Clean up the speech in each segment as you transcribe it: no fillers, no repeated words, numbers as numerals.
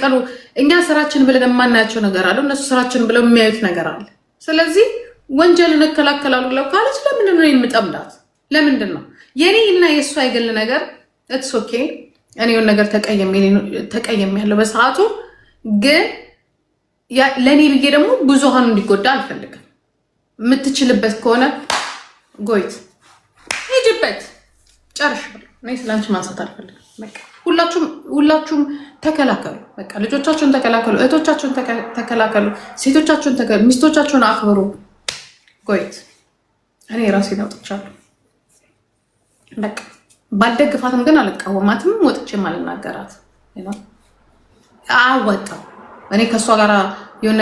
ቀኑ እኛ ስራችን ብለን የማናያቸው ነገር አለ፣ እነሱ ስራችን ብለው የሚያዩት ነገር አለ። ስለዚህ ወንጀልን እከላከላሉ ብለው ካለች ለምንድን ነው የምጠምዳት? ለምንድን ነው የኔ እና የእሱ አይገል ነገር ኢትስ ኦኬ። እኔ የሆነ ነገር ተቀየም ያለው በሰዓቱ ግን ለእኔ ብዬ ደግሞ ብዙሃኑ እንዲጎዳ አልፈልግም። የምትችልበት ከሆነ ጎይት ሂጅበት ጨርሽ። እኔ ስላንቺ ማንሳት አልፈልግም። በቃ ሁላችሁም ተከላከሉ። በቃ ልጆቻችሁን ተከላከሉ፣ እህቶቻችሁን ተከላከሉ፣ ሴቶቻችሁን ተከላከሉ፣ ሚስቶቻችሁን አክብሩ። ጎይት እኔ ራሴን አውጥቻለሁ። በቃ ባልደግፋትም ግን አልቃወማትም፣ ወጥቼም አልናገራት። አያዋጣም። እኔ ከእሷ ጋር የሆነ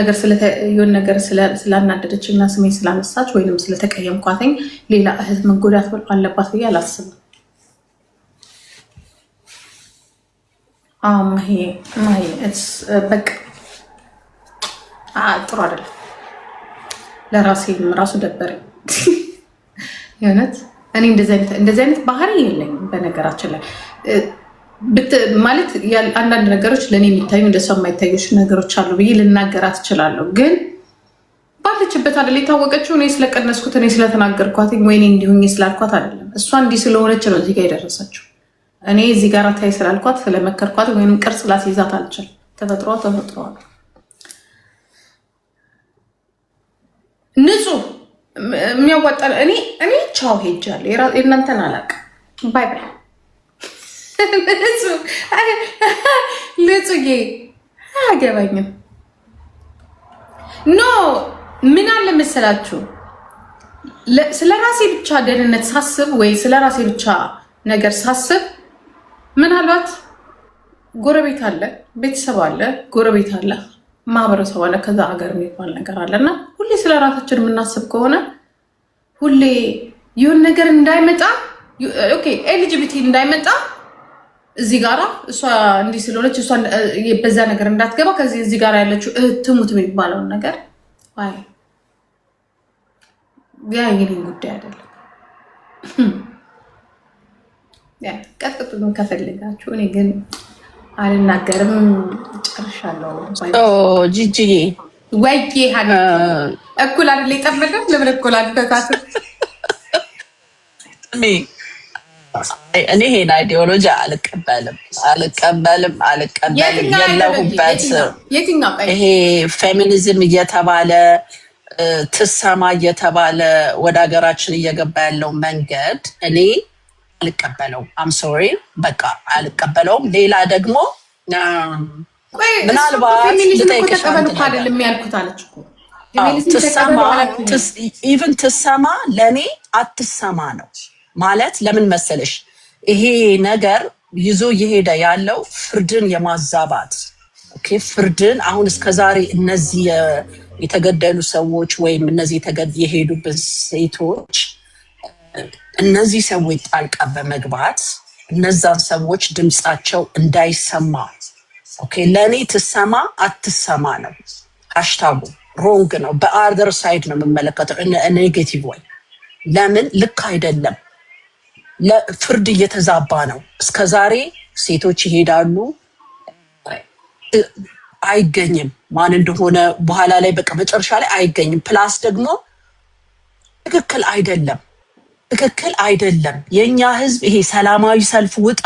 ነገር ስላናደደች እና ስሜ ስላነሳች ወይም ስለተቀየምኳትኝ ሌላ እህት መጎዳት አለባት ብዬ አላስብም። በቃ ጥሩ አይደለም። ለራሴም ራሱ ደበረኝ የእውነት። እኔ እንደዚህ አይነት ባህሪ የለኝም በነገራችን ላይ ማለት አንዳንድ ነገሮች ለእኔ የሚታዩ እንደሷ የማይታዩች ነገሮች አሉ ብዬ ልናገራት እችላለሁ። ግን ባለችበት አይደል የታወቀችው። እኔ ስለቀነስኩት እኔ ስለተናገርኳት ወይኔ እንዲሁኝ ስላልኳት አይደለም። እሷ እንዲህ ስለሆነች ነው እዚህ ጋር የደረሰችው። እኔ እዚህ ጋር ታይ ስላልኳት ስለመከርኳት ወይም ቅርጽ ላስይዛት አልችልም። ተፈጥሯል። ንጹህ የሚያዋጣ እኔ ቻው ሄጃለሁ። የእናንተን አላውቅም። ባይ ባይ። ልጹዬ አያገባኝም። ኖ ምን አለ መሰላችሁ፣ ስለ ራሴ ብቻ ደህንነት ሳስብ ወይ ስለ ራሴ ብቻ ነገር ሳስብ ምናልባት ጎረቤት አለ፣ ቤተሰብ አለ፣ ጎረቤት አለ፣ ማህበረሰብ አለ፣ ከዛ ሀገር የሚባል ነገር አለ እና ሁሌ ስለ ራሳችን የምናስብ ከሆነ ሁሌ ይሁን ነገር እንዳይመጣ ኤልጂቢቲ እንዳይመጣ እዚህ ጋራ እሷ እንዲህ ስለሆነች እሷ በዛ ነገር እንዳትገባ ከዚህ እዚህ ጋራ ያለችው ትሙት የሚባለውን ነገር ያ የኔ ጉዳይ አይደለም። ቀጥቅጡን ከፈለጋችሁ። እኔ ግን አልናገርም። ጨርሻለሁ። ጂጂዬ ወይዬ እኩል አይደል የጠመደው? ለምን እኩል አልበታት? እኔ ይሄን አይዲዮሎጂ አልቀበልም። የለሁበት። ይሄ ፌሚኒዝም እየተባለ ትሰማ እየተባለ ወደ ሀገራችን እየገባ ያለው መንገድ እኔ አልቀበለውም። አም ሶሪ በቃ አልቀበለውም። ሌላ ደግሞ ምናልባት ልጠይቅሽ ኢቨን ትሰማ ለእኔ አትሰማ ነው ማለት። ለምን መሰለሽ ይሄ ነገር ይዞ እየሄደ ያለው ፍርድን የማዛባት ፍርድን አሁን እስከዛሬ እነዚህ የተገደሉ ሰዎች ወይም እነዚህ የሄዱብን ሴቶች እነዚህ ሰዎች ጣልቃ በመግባት እነዛን ሰዎች ድምፃቸው እንዳይሰማ ለእኔ ትሰማ አትሰማ ነው ሃሽታጉ። ሮንግ ነው። በአርደር ሳይድ ነው የምመለከተው፣ ኔጌቲቭ ወይ ለምን ልክ አይደለም። ፍርድ እየተዛባ ነው። እስከዛሬ ሴቶች ይሄዳሉ፣ አይገኝም ማን እንደሆነ በኋላ ላይ በቃ መጨረሻ ላይ አይገኝም። ፕላስ ደግሞ ትክክል አይደለም። የኛ ህዝብ ይሄ ሰላማዊ ሰልፍ ውጣ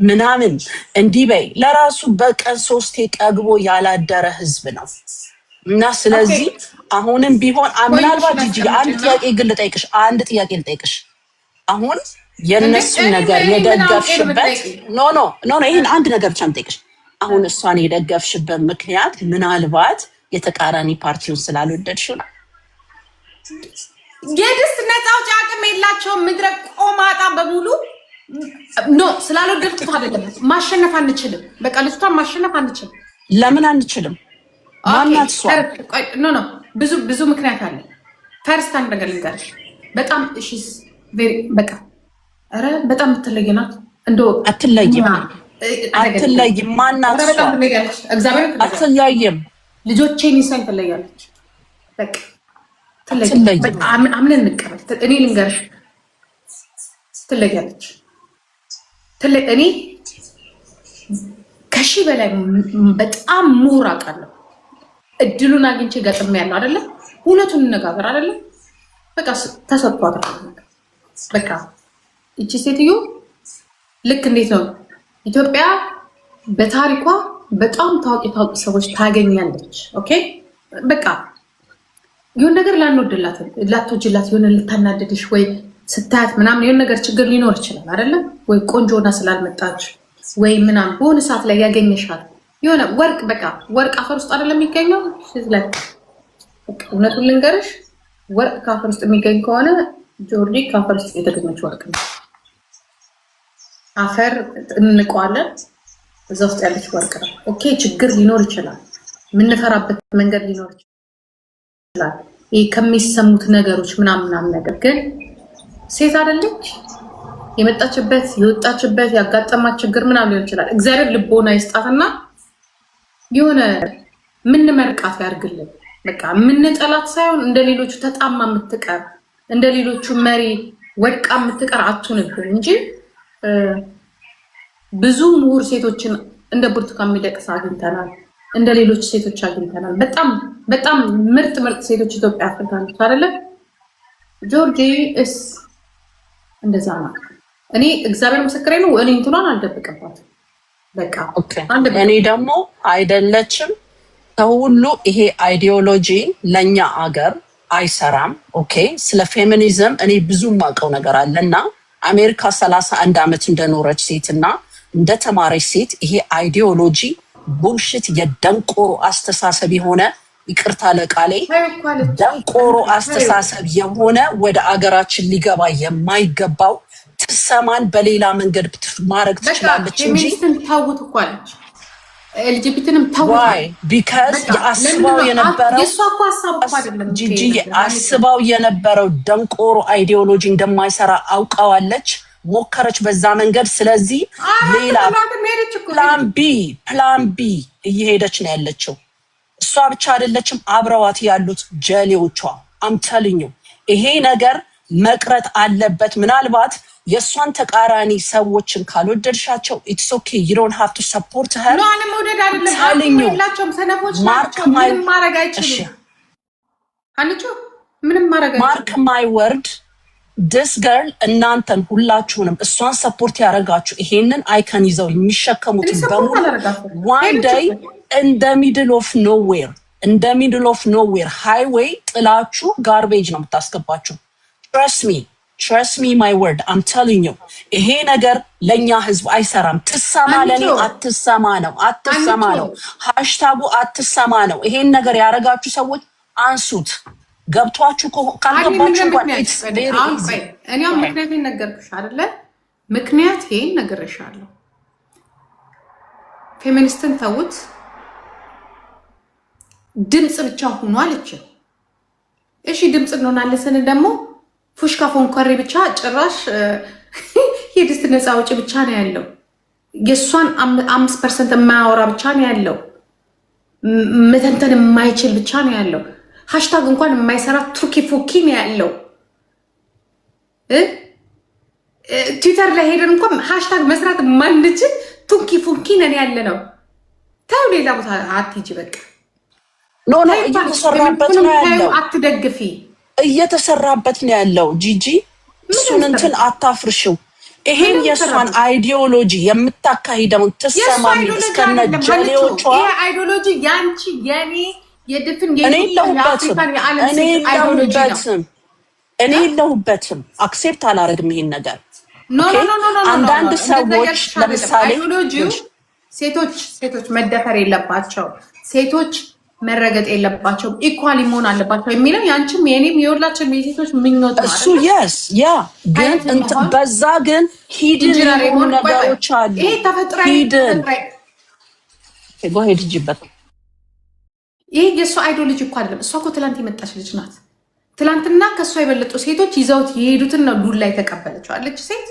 ምናምን እንዲህ በይ ለራሱ በቀን 3 ጠግቦ ያላደረ ህዝብ ነው እና ስለዚህ አሁንም ቢሆን ምናልባት ጂጂ አንድ ጥያቄ ልጠይቅሽ አሁን የነሱ ነገር የደገፍሽበት ኖ ይሄን አንድ ነገር ብቻ ልጠይቅሽ። አሁን እሷን የደገፍሽበት ምክንያት ምናልባት የተቃራኒ ፓርቲውን ስላልወደድሽው ነው? የድስት ነፃ አውጪ አቅም የላቸውም። ምድረ ቆማጣ በሙሉ ስላልወደድኩት አይደለም። ማሸነፍ አንችልም። በቃ ልጅቷን ማሸነፍ አንችልም። ለምን አንችልም? ማናት እሷ? ብዙ ምክንያት አለ። ፈርስት አንድ ነገር ልንገርሽ። በጣም በቃ ኧረ በጣም የምትለይ ናት። አትለይም። ማናት እሷ? አትለይም። ልጆቼን ይሳይ ትለያለች። በቃ አምነን እንቀበል። እኔ ልንገርሽ ትለያለች። እኔ ከሺህ በላይ በጣም ምሁር አውቃለሁ። እድሉን አግኝቼ ገጥሜያለሁ አይደለ? እውነቱን እንነጋገር አይደለ? በቃ ተሰጥቷታል። በቃ እቺ ሴትዮ ልክ እንዴት ነው ኢትዮጵያ በታሪኳ በጣም ታዋቂ ሰዎች ታገኛለች። ኦኬ በቃ የሆነ ነገር ላንወድላት ላትወጅላት የሆነ ልታናደድሽ ወይ ስታያት ምናምን የሆነ ነገር ችግር ሊኖር ይችላል አይደለም ወይ ቆንጆና ስላልመጣች ወይ ምናምን በሆነ ሰዓት ላይ ያገኘሻል የሆነ ወርቅ በቃ ወርቅ አፈር ውስጥ አይደለም የሚገኘው ላይ እውነቱን ልንገርሽ ወርቅ ከአፈር ውስጥ የሚገኝ ከሆነ ጆርዲ ከአፈር ውስጥ የተገኘች ወርቅ ነው። አፈር እንቀዋለን እዛ ውስጥ ያለች ወርቅ ነው። ኦኬ ችግር ሊኖር ይችላል የምንፈራበት መንገድ ሊኖር ይችላል ይሄ ከሚሰሙት ነገሮች ምናምን ነገር ግን ሴት አይደለች የመጣችበት የወጣችበት ያጋጠማት ችግር ምናምን ሊሆን ይችላል። እግዚአብሔር ልቦና ይስጣትና የሆነ ምን መርቃት ያርግልን። በቃ ምን ጠላት ሳይሆን እንደሌሎቹ ተጣማ የምትቀር እንደሌሎቹ መሪ ወድቃ የምትቀር አትሁንብን እንጂ ብዙ ምሁር ሴቶችን እንደ ብርቱካን ሚደቅሳ አግኝተናል። እንደ ሌሎች ሴቶች አግኝተናል። በጣም በጣም ምርጥ ሴቶች ኢትዮጵያ አፍርታለች አይደለ? ጆርጂ እስ እንደዛ ነው። እኔ እግዚአብሔር ምስክሬ ነው። እኔ እንትኗን አልደብቅባትም። በቃ እኔ ደግሞ አይደለችም ከሁሉ ይሄ አይዲዮሎጂ ለኛ አገር አይሰራም። ኦኬ ስለ ፌሚኒዝም እኔ ብዙ ማውቀው ነገር አለና አሜሪካ 31 ዓመት እንደኖረች ሴትና እንደተማረች ሴት ይሄ አይዲዮሎጂ ቡልሽት የደንቆሮ አስተሳሰብ የሆነ ይቅርታ ለቃሌ ደንቆሮ አስተሳሰብ የሆነ ወደ አገራችን ሊገባ የማይገባው ትሰማን በሌላ መንገድ ማድረግ ትችላለች እንጂ ታውት እኮ አለች ኤልጂቢቲንም ታውት ቢካዝ አስባው የነበረው ጂጂ አስባው የነበረው ደንቆሮ አይዲዮሎጂ እንደማይሰራ አውቃዋለች። ሞከረች በዛ መንገድ። ስለዚህ ሌላ ፕላን ቢ እየሄደች ነው ያለችው። እሷ ብቻ አይደለችም አብረዋት ያሉት ጀሌዎቿ። አምተልኙ ይሄ ነገር መቅረት አለበት። ምናልባት የእሷን ተቃራኒ ሰዎችን ካልወደድሻቸው ኢትስ ኦኬ ዩ ዶንት ሃቭ ቱ ሰፖርት ሄር። ማርክ ማይ ወርድ ዲስ ገርል እናንተን ሁላችሁንም እሷን ሰፖርት ያደረጋችሁ ይሄንን አይከን ይዘው የሚሸከሙትን በሙሉ ዋን ዴይ እንደ ሚድል ኦፍ ኖዌር ሃይዌይ ጥላችሁ ጋርቤጅ ነው የምታስገባችሁ። ትረስት ሚ ማይ ወርድ አም ቴሊንግ ዩ ይሄ ነገር ለኛ ህዝብ አይሰራም። ትሰማ ለኔ አትሰማ ነው ሃሽታጉ አትሰማ ነው። ይሄን ነገር ያደረጋችሁ ሰዎች አንሱት። ገብቷችሁ ካልገባችሁ እኔው ምክንያት ነገርኩሽ አይደለ? ምክንያት ይሄን ነገርሻለሁ። ፌሚኒስትን ተውት፣ ድምጽ ብቻ ሆኖ አለች። እሺ ድምጽ እንሆናለን ስንል ደግሞ ፉሽካ ፎንኮሬ ብቻ ጭራሽ የድስት ነፃ አውጪ ብቻ ነው ያለው። የእሷን 5% የማያወራ ብቻ ነው ያለው። መተንተን የማይችል ብቻ ነው ያለው። ሃሽታግ እንኳን የማይሰራ ቱርኪ ፉኪ ነው ያለው። ትዊተር ላይ ሄደን እንኳን ሃሽታግ መስራት ማንችል ቱርኪ ፉኪ ነን ያለ ነው። ታው ሌላ ቦታ አትሂጂ በቃ። ኖ እየተሰራበት ነው ያለው። አትደግፊ፣ እየተሰራበት ነው ያለው። ጂጂ እሱን እንትን አታፍርሽው። ይሄን የእሷን አይዲዮሎጂ የምታካሂደውን ትሰማሚ እስከነ ጀሌዎቿ አይዲዮሎጂ ያንቺ የኔ የድፍን እኔ የለሁበትም። አክሴፕት አላረግም ይሄን ነገር። አንዳንድ ሰዎች ለምሳሌ ሴቶች መደፈር የለባቸው፣ ሴቶች መረገጥ የለባቸው፣ ኢኳሊ መሆን አለባቸው የሚለው ያንቺም የኔም የሁላችንም የሴቶች ምኞት ነው። እሱ ያ ግን በዛ ግን ሂድን የሆኑ ነገሮች አሉ። ይሄ ተፈጥሯዊ ሄድ ሂጂበት። ይሄ የእሷ አይዲዮሎጂ እኮ አይደለም። እሷ እኮ ትላንት የመጣች ልጅ ናት። ትላንትና ከእሷ የበለጡ ሴቶች ይዘውት የሄዱትን ነው ዱላ የተቀበለችው አለች ሴት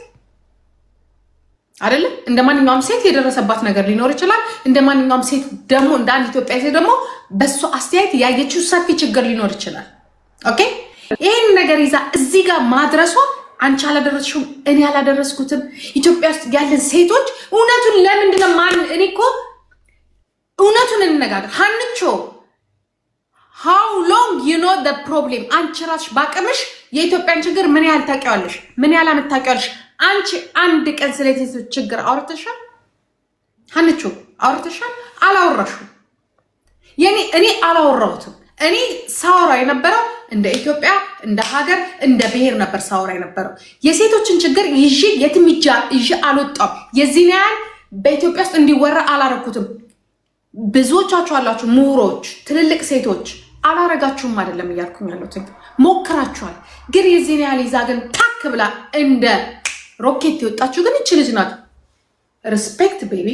አይደለም። እንደ ማንኛውም ሴት የደረሰባት ነገር ሊኖር ይችላል። እንደ ማንኛውም ሴት ደግሞ እንደ አንድ ኢትዮጵያ ሴት ደግሞ በእሷ አስተያየት ያየችው ሰፊ ችግር ሊኖር ይችላል። ኦኬ ይህን ነገር ይዛ እዚህ ጋር ማድረሷ አንቺ አላደረስሽውም፣ እኔ አላደረስኩትም። ኢትዮጵያ ውስጥ ያለን ሴቶች እውነቱን ለምንድነው እኔ እኮ እውነቱን እንነጋገር። ሀንቾ how long you know the problem? አንቺ ራስሽ ባቅምሽ የኢትዮጵያን ችግር ምን ያህል ታውቂዋለሽ? ምን ያህል አመታውቂዋለሽ? አንቺ አንድ ቀን ስለ ሴቶች ችግር አውርተሻል? ሀንቾ አውርተሻል? አላወራሽም። እኔ አላወራሁትም። እኔ ሳወራ የነበረው እንደ ኢትዮጵያ እንደ ሀገር እንደ ብሔር ነበር ሳወራ የነበረው። የሴቶችን ችግር ይዤ የትም ይዤ አልወጣም። የዚህን ያህል በኢትዮጵያ ውስጥ እንዲወራ አላረኩትም። ብዙዎቻችሁ አላችሁ ምሁሮች፣ ትልልቅ ሴቶች አላረጋችሁም አይደለም እያልኩኝ ያለሁት፣ ሞክራችኋል። ግን የዚህን ያህል ይዛ ግን ታክ ብላ እንደ ሮኬት የወጣችሁ ግን ይች ልጅ ናት። ሪስፔክት ቤቢ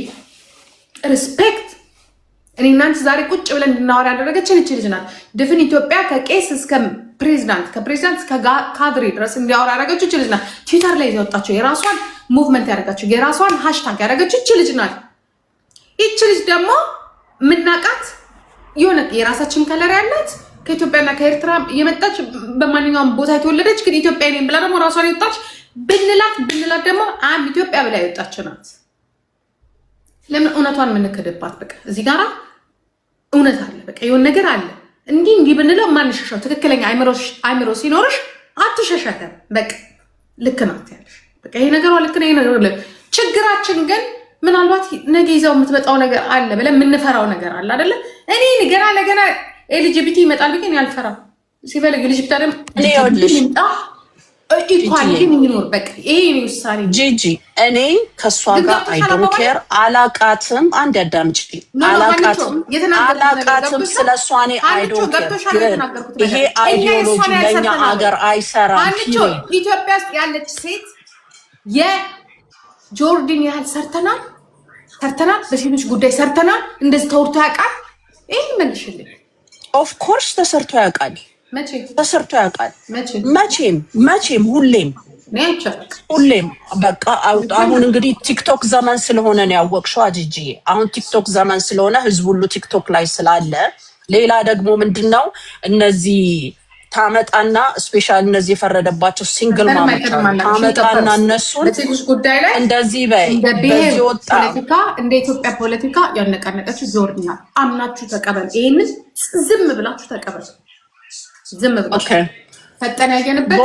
ሪስፔክት። እኔ እናንተ ዛሬ ቁጭ ብለን እንድናወራ ያደረገችን ይች ልጅ ናት። ድፍን ኢትዮጵያ ከቄስ እስከ ፕሬዚዳንት ከፕሬዚዳንት እስከ ካድሬ ድረስ እንዲያወራ ያደረገችው ይች ልጅ ናት። ትዊተር ላይ ያወጣቸው የራሷን ሙቭመንት ያደረጋቸው የራሷን ሃሽታግ ያደረገችው ይች ልጅ ናት። ይች ልጅ ደግሞ ምናቃት የሆነ የራሳችን ከለር ያላት ከኢትዮጵያና ከኤርትራ የመጣች በማንኛውም ቦታ የተወለደች ግን ኢትዮጵያ ነኝ ብላ ደግሞ ራሷን የወጣች ብንላት ደግሞ ኢትዮጵያ ብላ የወጣች ናት። ለምን እውነቷን የምንክድባት? በቃ እዚህ ጋራ እውነት አለ። በቃ የሆነ ነገር አለ። እንዲህ ብንለው ማንሸሻው ትክክለኛ አይምሮ ሲኖርሽ አትሸሸተም። በቃ ልክ ናት ያለሽ። በቃ ይሄ ነገሯ ልክ ነው። ይሄ ነገር ችግራችን ግን ምናልባት ነገ ይዘው የምትመጣው ነገር አለ ብለን የምንፈራው ነገር አለ አይደለ? እኔ ገና ለገና ኤልጂቢቲ ይመጣል ግን ያልፈራም። ሲፈልግ ኤልጂቢቲ አይደለም ይምጣ ኢኳል ግን ይኖር። በቃ ይሄ ነው ውሳኔ። ጂጂ እኔ ከሷ ጋር አይ ዶንት ኬር። አላቃትም። አንድ ያዳምጪ። አላቃትም ስለሷ እኔ አይ ዶንት ኬር። ይሄ አይዲዮሎጂ ለኛ ሀገር አይሰራም። ኢትዮጵያ ውስጥ ያለች ሴት ጆርዲን ያህል ሰርተናል። በሴቶች ጉዳይ ሰርተናል። እንደዚህ ተወርቶ ያውቃል? ይሄን መልሽልኝ። ኦፍ ኮርስ ተሰርቶ ያውቃል። መቼ ተሰርቶ ያውቃል? መቼም ሁሌም። በቃ አሁን እንግዲህ ቲክቶክ ዘመን ስለሆነ ነው ያወቅሽው አጂጂ። አሁን ቲክቶክ ዘመን ስለሆነ ህዝብ ሁሉ ቲክቶክ ላይ ስላለ፣ ሌላ ደግሞ ምንድነው እነዚህ ታመጣና ስፔሻል እነዚህ የፈረደባቸው ሲንግል ማሞች ታመጣና እነሱን እንደዚህ በዚህ ወጣ እንደ ኢትዮጵያ ፖለቲካ ያነቃነቀችው ጆርዲና አምናችሁ ተቀበል። ይሄንን ዝም ብላችሁ ተቀበል። ዝም ብላችሁ ፈጠን ያየንበት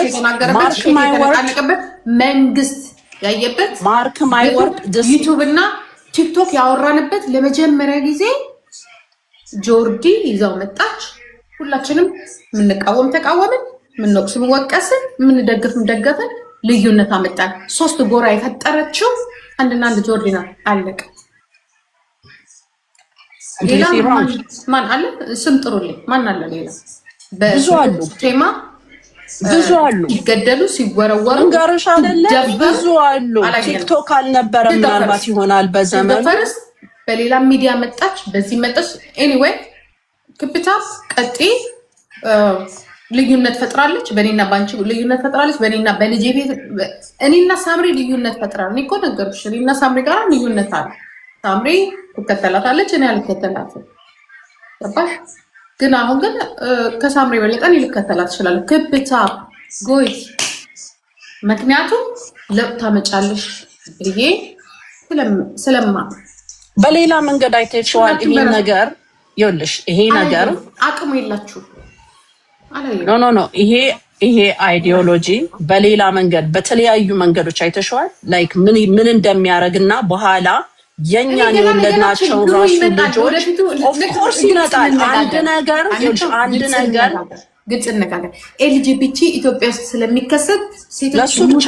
የተናገረበት መንግስት ያየበት ማርክ ማይ ወርድ ዩቲዩብ እና ቲክቶክ ያወራንበት ለመጀመሪያ ጊዜ ጆርዲ ይዛው መጣች። ሁላችንም የምንቃወም ተቃወምን፣ የምንወቅስም ወቀስን፣ የምንደግፍም ደገፈን። ልዩነት አመጣን። 3 ጎራ የፈጠረችው አንድና አንድ ጆርዲና አለቀ። ሌላ ማን አለ? ስም ጥሩልኝ። ማን አለ ሌላ? ብዙ አሉ። ቴማ ብዙ አሉ። ሲገደሉ ሲወረወሩ እንጋርሽ አይደለ? ብዙ አሉ። ቲክቶክ አልነበረም ምናልባት ይሆናል በዘመኑ። በሌላ ሚዲያ መጣች፣ በዚህ መጣች። ኤኒዌይ ክብታ ቀጤ ልዩነት ፈጥራለች። በእኔና ባንቺ ልዩነት ፈጥራለች። በእኔና በልጄ ቤት እኔና ሳምሪ ልዩነት ፈጥራለች። እኔ እኮ ነገርኩሽ፣ እኔና ሳምሪ ጋር ልዩነት አለ። ሳምሪ ትከተላታለች፣ እኔ አልከተላትም። ገባሽ? ግን አሁን ግን ከሳምሪ በለጠን ልከተላት እችላለሁ። ክብታ ጎይት ምክንያቱም ለውጥ ታመጫለሽ ብዬ ስለማ በሌላ መንገድ አይተሽዋል ይሄ ነገር ይኸውልሽ ይሄ ነገር አቅሙ የላችሁ ኖ ይሄ አይዲዮሎጂ በሌላ መንገድ በተለያዩ መንገዶች አይተሽዋል። ላይክ ምን እንደሚያደርግና በኋላ የኛን የወለድናቸው ራሱ ልጆች ኦፍ ኮርስ ይመጣል። አንድ ነገር ግልጽ እንነጋገር። ኤልጂቢቲ ኢትዮጵያ ውስጥ ስለሚከሰት ሴቶች ለሱ ብቻ